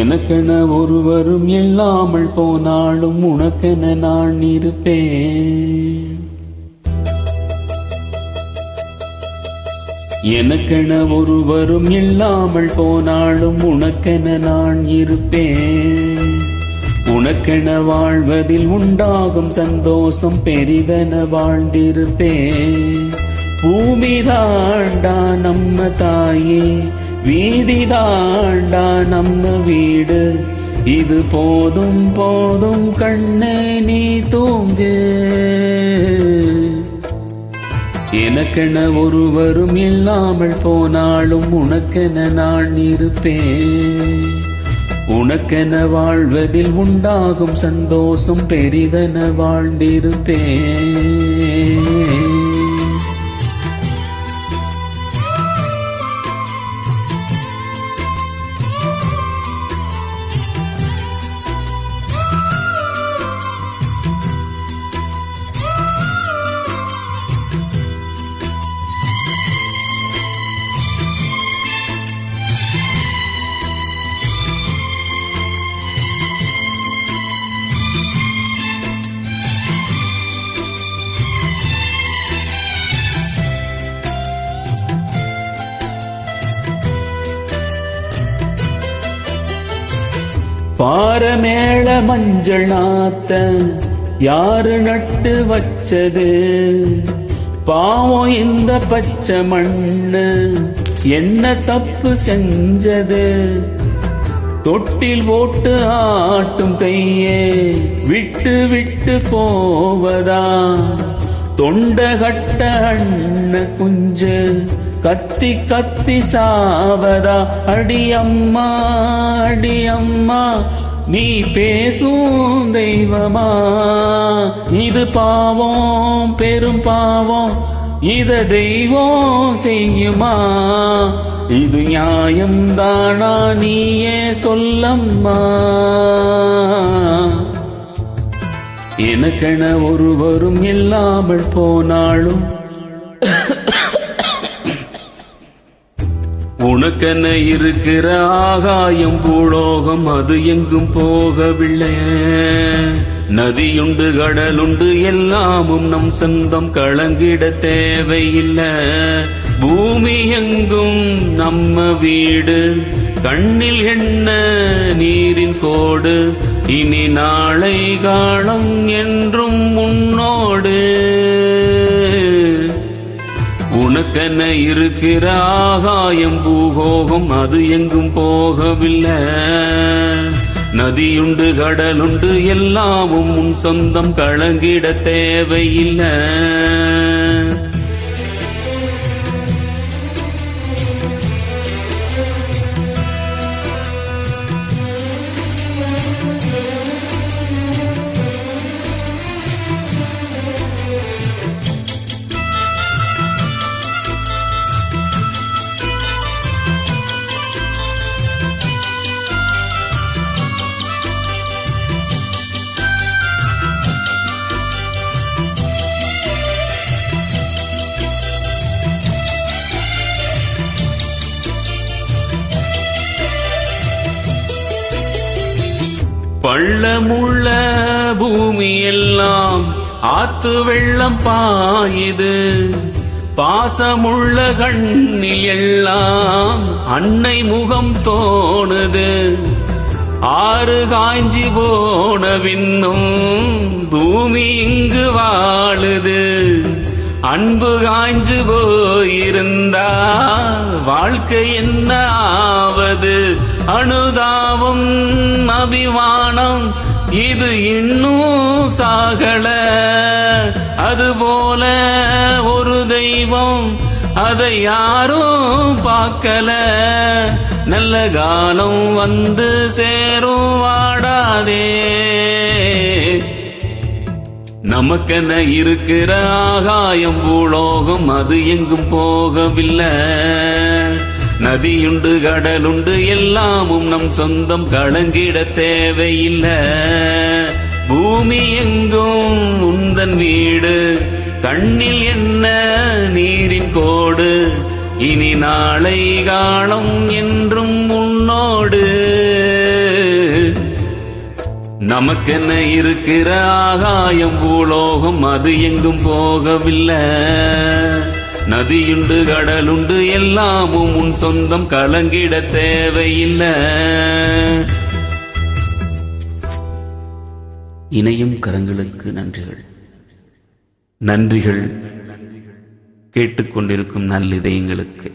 எனக்கென ஒருவரும் இல்லாமல் போனாலும் உனக்கென நான் இருப்பேன். எனக்கென ஒருவரும் இல்லாமல் போனாலும் உனக்கென நான் இருப்பேன். உனக்கென வாழ்வதில் உண்டாகும் சந்தோஷம் பெரிதென வாழ்ந்திருப்பேன். பூமிதாண்டா நம்ம தாயே, வீதிதாண்டா நம்ம வீடு. இது போதும் போதும் கண்ணே நீ தூங்கு. எனக்கென ஒருவரும் இல்லாமல் போனாலும் உனக்கென நான் இருப்பேன். உனக்கென வாழ்வதில் உண்டாகும் சந்தோஷம் பெரிதென வாழ்ந்திருப்பேன். பாரமேள மஞ்சள் நாத்த யாரு நட்டு வச்சது? பாவம் இந்த பச்சை மண்ணு என்ன தப்பு செஞ்சது? தொட்டில் போட்டு ஆட்டும் கையே விட்டு விட்டு போவதா? தொண்டகட்ட அண்ண குஞ்சு கத்தி கத்தி சாவதா? அடியம்மா அடியம்மா நீ பேசும் தெய்வமா? இது பாவம் பெரும் பாவம், இத தெய்வம் செய்யுமா? இது நியாயம் தானா நீயே சொல்லம்மா? எனக்கென ஒருவரும் இல்லாமல் போனாலும் உனக்கென இருக்கிற ஆகாயம் பூலோகம் அது எங்கும் போகவில்லை. நதியுண்டு கடலுண்டு எல்லாமும் நம் சொந்தம், கலங்கிட தேவையில்லை. பூமி எங்கும் நம்ம வீடு, கண்ணில் என்ன நீரின் கோடு. இனி நாளை காலம் என்றும் முன்னோடு. உனக்கென இருக்கிற ஆகாயம் பூகோகம் அது எங்கும் போகவில்லை. நதியுண்டு கடலுண்டு எல்லாமும் உன் சொந்தம், கலங்கிட தேவையில்லை. பள்ளமுள்ள பூமி எல்லாம் ஆத்து வெள்ளம் பாயுது. பாசமுள்ள கண்ணில் எல்லாம் அன்னை முகம் தோணுது. ஆறு காய்ஞ்சி போன பின்னும் பூமி இங்கு வாழுது. அன்பு காய்ஞ்சு போயிருந்தா வாழ்க்கை என்ன ஆவது? அனுதாபம் அபிமானம் இது இன்னும் சாகல. அதுபோல ஒரு தெய்வம் அதை யாரும் பார்க்கல. நல்ல காலம் வந்து சேரும் வாடாதே. நமக்கென இருக்கிற ஆகாயம் பூலோகம் அது எங்கும் போகவில்லை. நதியுண்டு கடலுண்டு எல்லாமும் நம் சொந்தம், கலங்கிட தேவையில்லை. பூமி எங்கும் உந்தன் வீடு, கண்ணில் என்ன நீரின் கோடு, இனி நாளை காலம் என்றும் உன்னோடு. நமக்கென்ன இருக்கிற ஆகாயம் பூலோகம் அது எங்கும் போகவில்லை. நதியுண்டு கடலுண்டு எல்லாமும் உன் சொந்தம், கலங்கிட தேவையில்லை. இணையும் கரங்களுக்கு நன்றிகள். நன்றிகள் கேட்டுக்கொண்டிருக்கும் நல்லிதயங்களுக்கு.